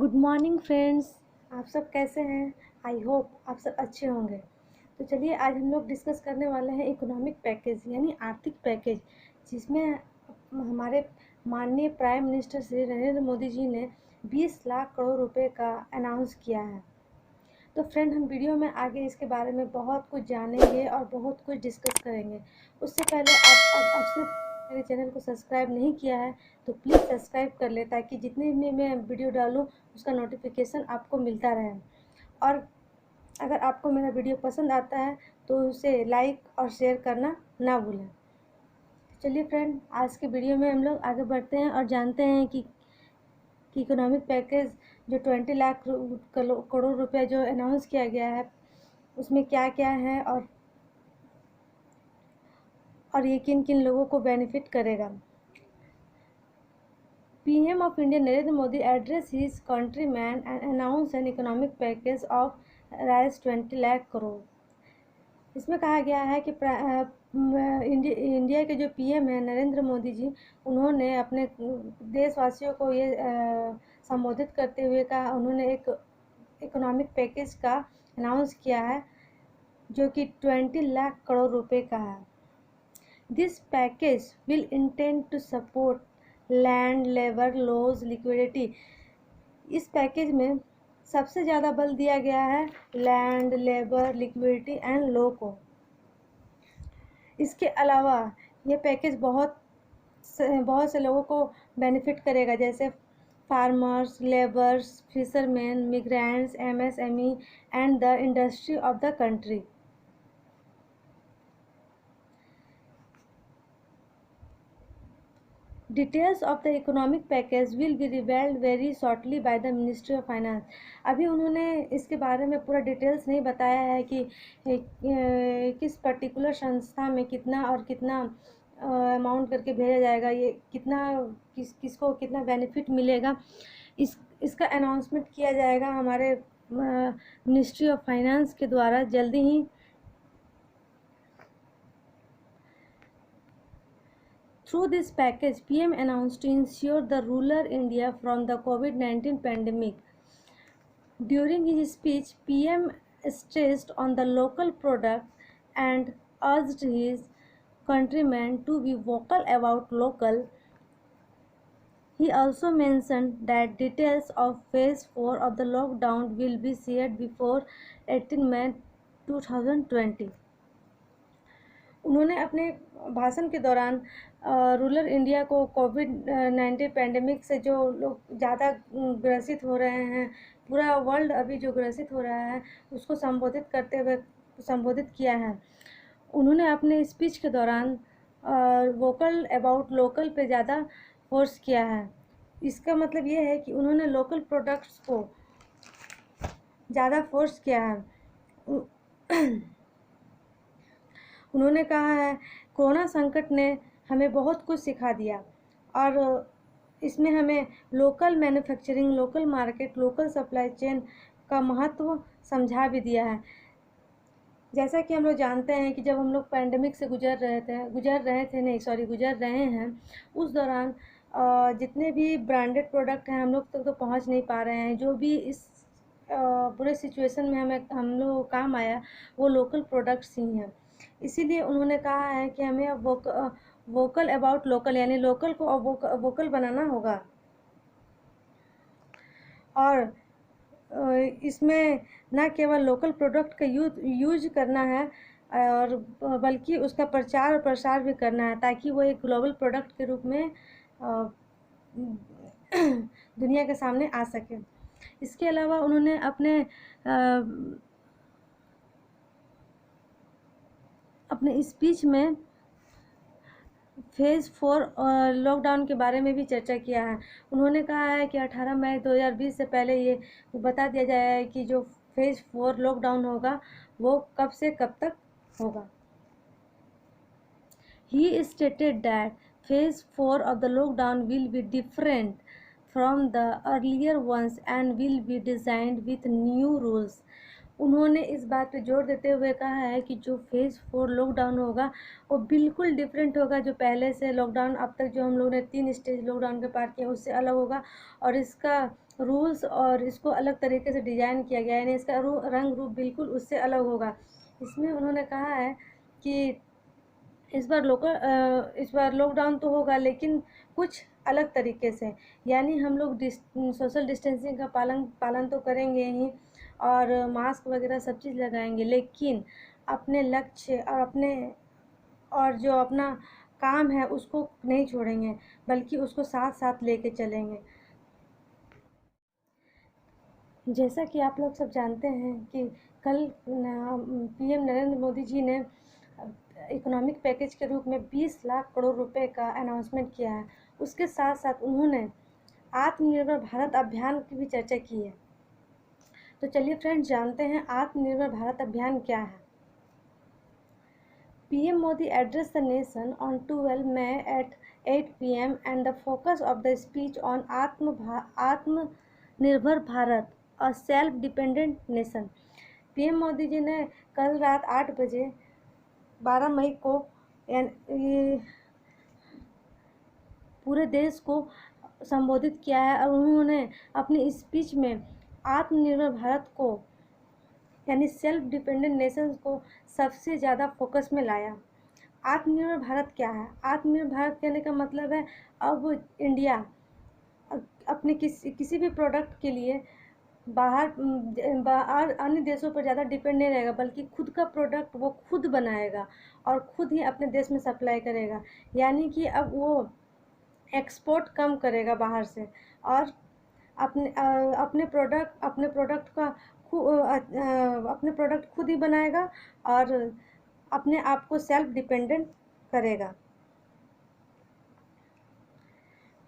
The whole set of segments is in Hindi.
Good morning friends. आप सब कैसे हैं? आई होप आप सब अच्छे होंगे। तो चलिए आज हम लोग डिस्कस करने वाले हैं इकोनॉमिक पैकेज यानी आर्थिक पैकेज, जिसमें हमारे माननीय प्राइम मिनिस्टर श्री नरेंद्र मोदी जी ने 20 लाख करोड़ रुपए का अनाउंस किया है। तो फ्रेंड, हम वीडियो में आगे इसके बारे में बहुत कुछ जानेंगे और बहुत कुछ डिस्कस करेंगे। उससे पहले आपसे मेरे चैनल को सब्सक्राइब नहीं किया है तो प्लीज़ सब्सक्राइब कर ले, ताकि जितने भी मैं वीडियो डालूँ उसका नोटिफिकेशन आपको मिलता रहे। और अगर आपको मेरा वीडियो पसंद आता है तो उसे लाइक और शेयर करना ना भूलें। चलिए फ्रेंड, आज के वीडियो में हम लोग आगे बढ़ते हैं और जानते हैं कि इकोनॉमिक पैकेज जो 20 लाख करोड़ रुपया जो अनाउंस किया गया है उसमें क्या क्या है और ये किन किन लोगों को बेनिफिट करेगा। PM of India Narendra Modi addressed his countrymen and announced an economic package of Rs 20 lakh crore। इसमें कहा गया है कि इंडिया के जो PM हैं नरेंद्र मोदी जी, उन्होंने अपने देशवासियों को ये संबोधित करते हुए कहा, उन्होंने एक इकोनॉमिक पैकेज का अनाउंस किया है जो कि 20 लाख करोड़ रुपए का है। This package will intend to support land, labour, laws, liquidity. इस पैकेज में सबसे ज़्यादा बल दिया गया है land, labour, liquidity and law को। इसके अलावा ये पैकेज बहुत से लोगों को बेनिफिट करेगा, जैसे farmers, labours, fisherman, migrants, MSME and the industry of the country. Details of the economic package will be revealed very shortly by the Ministry of Finance। अभी उन्होंने इसके बारे में पूरा डिटेल्स नहीं बताया है कि किस पर्टिकुलर संस्था में कितना और कितना अमाउंट करके भेजा जाएगा, ये कितना किसको कितना बेनिफिट मिलेगा। इसका अनाउंसमेंट किया जाएगा हमारे मिनिस्ट्री ऑफ फाइनेंस के द्वारा जल्दी ही। Through this package, PM announced to ensure the rural India from the COVID-19 pandemic. During his speech, PM stressed on the local product and urged his countrymen to be vocal about local. He also mentioned that details of phase 4 of the lockdown will be shared before 18 May 2020। उन्होंने अपने भाषण के दौरान रूरल इंडिया को कोविड-19 पैंडेमिक से जो लोग ज़्यादा ग्रसित हो रहे हैं, पूरा वर्ल्ड अभी जो ग्रसित हो रहा है, उसको संबोधित किया है। उन्होंने अपने स्पीच के दौरान वोकल अबाउट लोकल पे ज़्यादा फोर्स किया है। इसका मतलब ये है कि उन्होंने लोकल प्रोडक्ट्स को ज़्यादा फोर्स किया है। उन्होंने कहा है, कोरोना संकट ने हमें बहुत कुछ सिखा दिया और इसमें हमें local manufacturing, local market, local supply chain का महत्व समझा भी दिया है। जैसा कि हम लोग जानते हैं कि जब हम लोग पैंडेमिक से गुजर रहे हैं, उस दौरान जितने भी ब्रांडेड प्रोडक्ट हैं हम लोग तक तो पहुंच नहीं पा रहे हैं। जो भी इस बुरे सिचुएशन में हम लोग को काम आया वो लोकल प्रोडक्ट्स ही हैं। इसीलिए उन्होंने कहा है कि हमें अब वोकल अबाउट लोकल यानी लोकल को अब वोकल बनाना होगा और इसमें न केवल लोकल प्रोडक्ट का यूज करना है और बल्कि उसका प्रचार और प्रसार भी करना है, ताकि वो एक ग्लोबल प्रोडक्ट के रूप में दुनिया के सामने आ सके। इसके अलावा उन्होंने अपने स्पीच में फेज़ 4 लॉकडाउन के बारे में भी चर्चा किया है। उन्होंने कहा है कि 18 मई 2020 से पहले ये बता दिया जाए कि जो फेज़ 4 लॉकडाउन होगा वो कब से कब तक होगा। He stated that phase 4 of the lockdown will be different from the earlier ones and will be designed with new rules। उन्होंने इस बात पे जोर देते हुए कहा है कि जो फेज़ 4 लॉकडाउन होगा वो बिल्कुल डिफरेंट होगा। जो पहले से लॉकडाउन अब तक जो हम लोग ने 3 स्टेज लॉकडाउन के पार किए उससे अलग होगा, और इसका रूल्स और इसको अलग तरीके से डिज़ाइन किया गया है, यानी इसका रंग रूप बिल्कुल उससे अलग होगा। इसमें उन्होंने कहा है कि इस बार लॉकडाउन तो होगा लेकिन कुछ अलग तरीके से, यानी हम लोग सोशल डिस्टेंसिंग का पालन तो करेंगे ही, और मास्क वगैरह सब चीज़ लगाएंगे, लेकिन अपने लक्ष्य और जो अपना काम है उसको नहीं छोड़ेंगे, बल्कि उसको साथ साथ लेके चलेंगे। जैसा कि आप लोग सब जानते हैं कि कल पीएम नरेंद्र मोदी जी ने इकोनॉमिक पैकेज के रूप में 20 लाख करोड़ रुपए का अनाउंसमेंट किया है। उसके साथ साथ उन्होंने आत्मनिर्भर भारत अभियान की भी चर्चा की है। तो चलिए फ्रेंड्स, जानते हैं आत्मनिर्भर भारत अभियान क्या है। PM Modi addressed the nation on 12 May at 8 p.m. and the focus of the speech on Atmanirbhar Bharat, a self-dependent nation. PM Modi ji ने कल रात 8 बजे 12 मई को पूरे देश को संबोधित किया है, और उन्होंने अपनी स्पीच में आत्मनिर्भर भारत को यानी सेल्फ डिपेंडेंट नेशंस को सबसे ज़्यादा फोकस में लाया। आत्मनिर्भर भारत क्या है? आत्मनिर्भर भारत कहने का मतलब है अब इंडिया अपने किसी भी प्रोडक्ट के लिए बाहर अन्य देशों पर ज़्यादा डिपेंड नहीं रहेगा, बल्कि खुद का प्रोडक्ट वो खुद बनाएगा और खुद ही अपने देश में सप्लाई करेगा। यानी कि अब वो एक्सपोर्ट कम करेगा बाहर से, और अपने प्रोडक्ट खुद ही बनाएगा और अपने आप को सेल्फ डिपेंडेंट करेगा,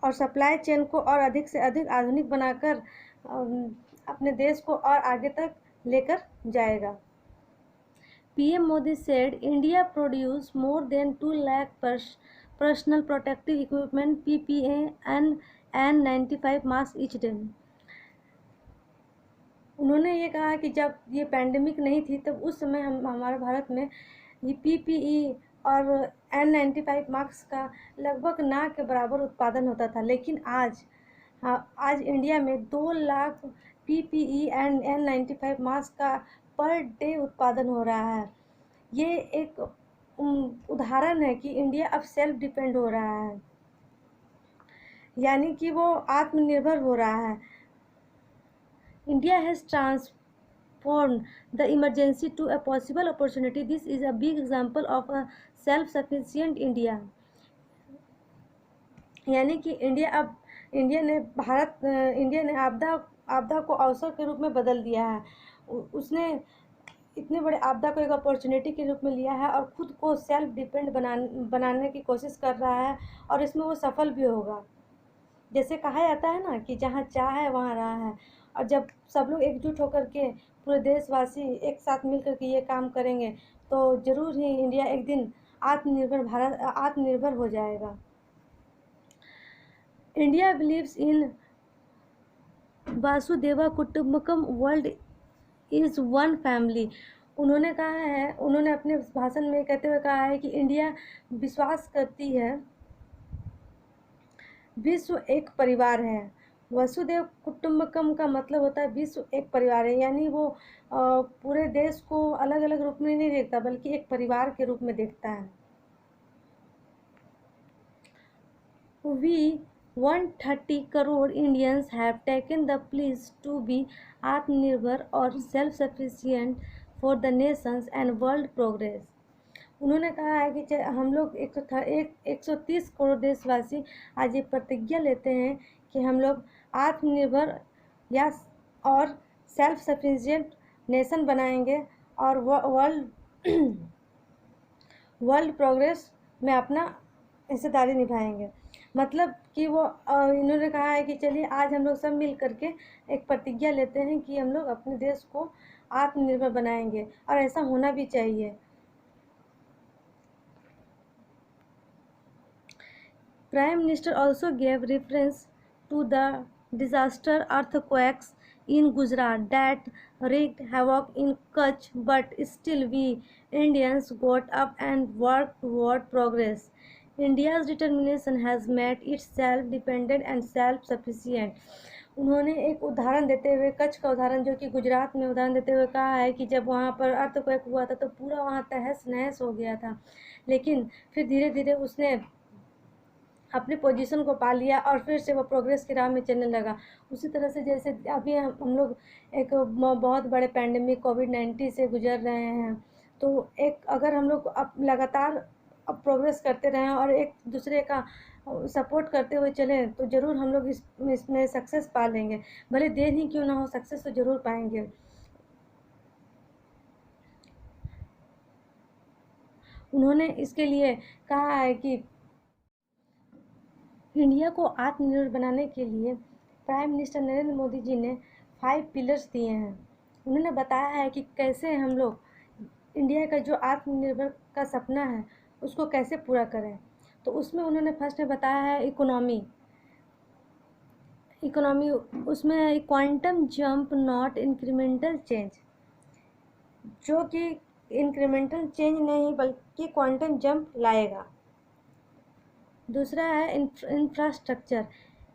और सप्लाई चेन को और अधिक से अधिक आधुनिक बनाकर अपने देश को और आगे तक लेकर जाएगा। PM Modi said India produced more than 2 lakh personal protective equipment PPE and N95 masks each day. उन्होंने ये कहा कि जब ये पैंडेमिक नहीं थी तब उस समय हमारे भारत में ये PPE और N95 मास्क का लगभग ना के बराबर उत्पादन होता था, लेकिन आज इंडिया में 2 lakh PPE and N95 mask का पर डे उत्पादन हो रहा है। ये एक उदाहरण है कि इंडिया अब सेल्फ डिपेंड हो रहा है, यानी कि वो आत्मनिर्भर हो रहा है। India has transformed the emergency to a possible opportunity. This is a big example of a self-sufficient India. यानी कि इंडिया ने आपदा को अवसर के रूप में बदल दिया है। उसने इतने बड़े आपदा को एक अपॉर्चुनिटी के रूप में लिया है और खुद को सेल्फ डिपेंड बनाने की कोशिश कर रहा है, और इसमें वो सफल भी होगा। जैसे कहा जाता है ना कि जहाँ चाह है वहाँ राह है, और जब सब लोग एकजुट होकर के पूरे देशवासी एक साथ मिल कर के ये काम करेंगे तो जरूर ही इंडिया एक दिन आत्मनिर्भर हो जाएगा। India believes in Vasudeva Kutumbakam, world is one family. उन्होंने अपने भाषण में कहते हुए कहा है कि इंडिया विश्वास करती है विश्व एक परिवार है। वसुदेव कुटुंबकम का मतलब होता है विश्व एक परिवार है, यानी वो पूरे देश को अलग अलग रूप में नहीं देखता बल्कि एक परिवार के रूप में देखता है। We 130 crore Indians have taken the pledge to be Atmanirbhar or self-sufficient for the nations and world progress. उन्होंने कहा है कि हम लोग 130 करोड़ देशवासी आज ये प्रतिज्ञा लेते हैं कि हम लोग आत्मनिर्भर और सेल्फ सफिशिएंट नेशन बनाएंगे और वर्ल्ड प्रोग्रेस में अपना हिस्सेदारी निभाएंगे। मतलब कि वो इन्होंने कहा है कि चलिए आज हम लोग सब मिल करके एक प्रतिज्ञा लेते हैं कि हम लोग अपने देश को आत्मनिर्भर बनाएंगे, और ऐसा होना भी चाहिए। Prime Minister also gave reference to the disaster earthquakes in Gujarat that wreaked havoc in Kutch, but still we Indians got up and worked toward progress. India's determination has made it self-dependent and self-sufficient. उन्होंने एक उदाहरण देते हुए, कच्छ का उदाहरण जो कि गुजरात में उदाहरण देते हुए कहा है कि जब वहाँ पर अर्थक्वेक हुआ था तो पूरा वहाँ तहस नहस हो गया था, लेकिन फिर धीरे धीरे उसने अपनी पोजीशन को पा लिया और फिर से वो प्रोग्रेस की राह में चलने लगा। उसी तरह से जैसे अभी हम लोग एक बहुत बड़े पैंडेमिक कोविड-19 से गुजर रहे हैं, तो एक अगर हम लोग अब लगातार अब प्रोग्रेस करते रहें और एक दूसरे का सपोर्ट करते हुए चलें तो ज़रूर हम लोग इसमें सक्सेस पा लेंगे। भले देर ही क्यों ना हो, सक्सेस तो ज़रूर पाएंगे। उन्होंने इसके लिए कहा है कि इंडिया को आत्मनिर्भर बनाने के लिए प्राइम मिनिस्टर नरेंद्र मोदी जी ने 5 पिलर्स दिए हैं। उन्होंने बताया है कि कैसे हम लोग इंडिया का जो आत्मनिर्भर का सपना है उसको कैसे पूरा करें। तो उसमें उन्होंने फर्स्ट में बताया है इकोनॉमी। उसमें है quantum jump not incremental change, जो कि इंक्रीमेंटल चेंज नहीं बल्कि क्वांटम जंप लाएगा। दूसरा है infrastructure,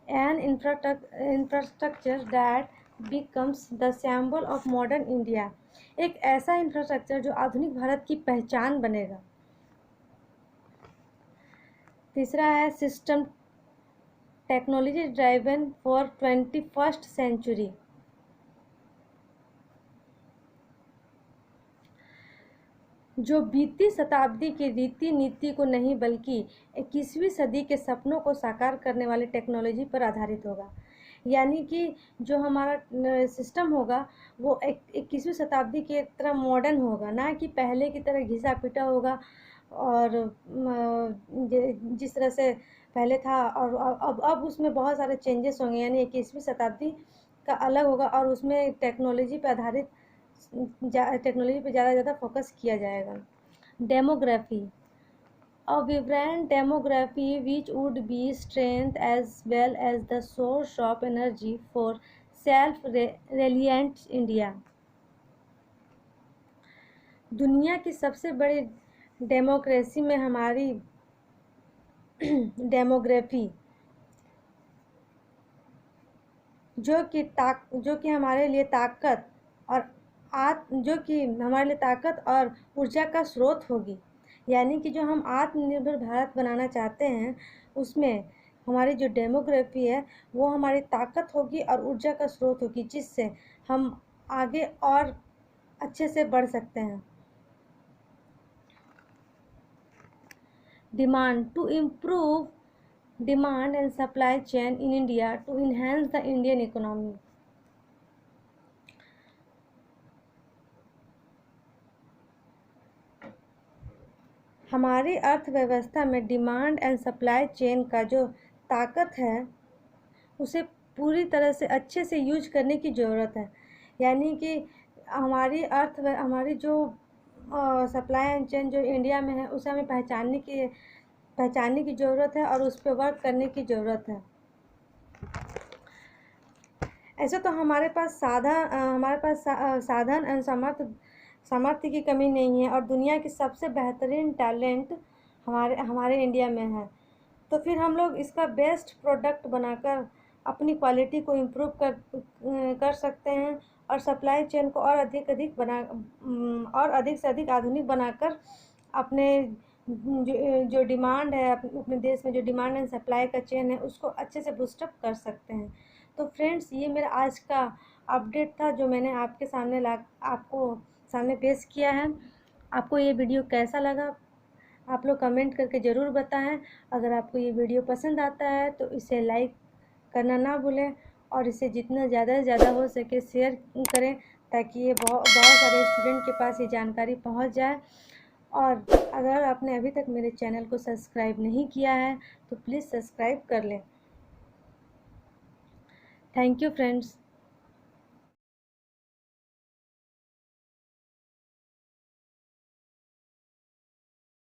N infrastructure that becomes the symbol of modern India, एक ऐसा इंफ्रास्ट्रक्चर जो आधुनिक भारत की पहचान बनेगा। तीसरा है system, technology driven for 21st century, जो बीती शताब्दी की रीति नीति को नहीं बल्कि 21वीं सदी के सपनों को साकार करने वाली टेक्नोलॉजी पर आधारित होगा। यानी कि जो हमारा सिस्टम होगा वो 21वीं शताब्दी की तरह मॉडर्न होगा, ना कि पहले की तरह घिसा पिटा होगा और जिस तरह से पहले था। और अब उसमें बहुत सारे चेंजेस होंगे, यानी 21वीं शताब्दी का अलग होगा और उसमें टेक्नोलॉजी पर आधारित टेक्नोलॉजी पे ज़्यादा फोकस किया जाएगा। Demography, a vibrant demography which would be strength as well as the source of energy for self reliant India. दुनिया की सबसे बड़ी डेमोक्रेसी में हमारी डेमोग्राफी जो कि हमारे लिए ताकत और जो कि हमारे लिए ताकत और ऊर्जा का स्रोत होगी। यानी कि जो हम आत्मनिर्भर भारत बनाना चाहते हैं उसमें हमारी जो डेमोग्राफी है वो हमारी ताकत होगी और ऊर्जा का स्रोत होगी, जिससे हम आगे और अच्छे से बढ़ सकते हैं। Demand, to improve demand and supply chain in India to enhance the Indian economy. हमारी अर्थव्यवस्था में डिमांड एंड सप्लाई चेन का जो ताकत है उसे पूरी तरह से अच्छे से यूज करने की ज़रूरत है। यानी कि हमारी जो सप्लाई एंड चेन जो इंडिया में है उसे हमें पहचानने की ज़रूरत है और उस पर वर्क करने की ज़रूरत है। ऐसे तो हमारे पास साधन एंड सामर्थ्य की कमी नहीं है और दुनिया की सबसे बेहतरीन टैलेंट हमारे इंडिया में है। तो फिर हम लोग इसका बेस्ट प्रोडक्ट बनाकर अपनी क्वालिटी को इम्प्रूव कर सकते हैं और सप्लाई चेन को और अधिक से अधिक आधुनिक बनाकर अपने जो डिमांड है अपने देश में जो डिमांड एंड सप्लाई का चेन है उसको अच्छे से बूस्टअप कर सकते हैं। तो फ्रेंड्स, ये मेरा आज का अपडेट था जो मैंने आपको सामने पेश किया है। आपको ये वीडियो कैसा लगा आप लोग कमेंट करके ज़रूर बताएं। अगर आपको ये वीडियो पसंद आता है तो इसे लाइक करना ना भूलें और इसे जितना ज़्यादा से ज़्यादा हो सके शेयर करें ताकि ये बहुत सारे स्टूडेंट के पास ये जानकारी पहुंच जाए। और अगर आपने अभी तक मेरे चैनल को सब्सक्राइब नहीं किया है तो प्लीज़ सब्सक्राइब कर लें। Thank you friends.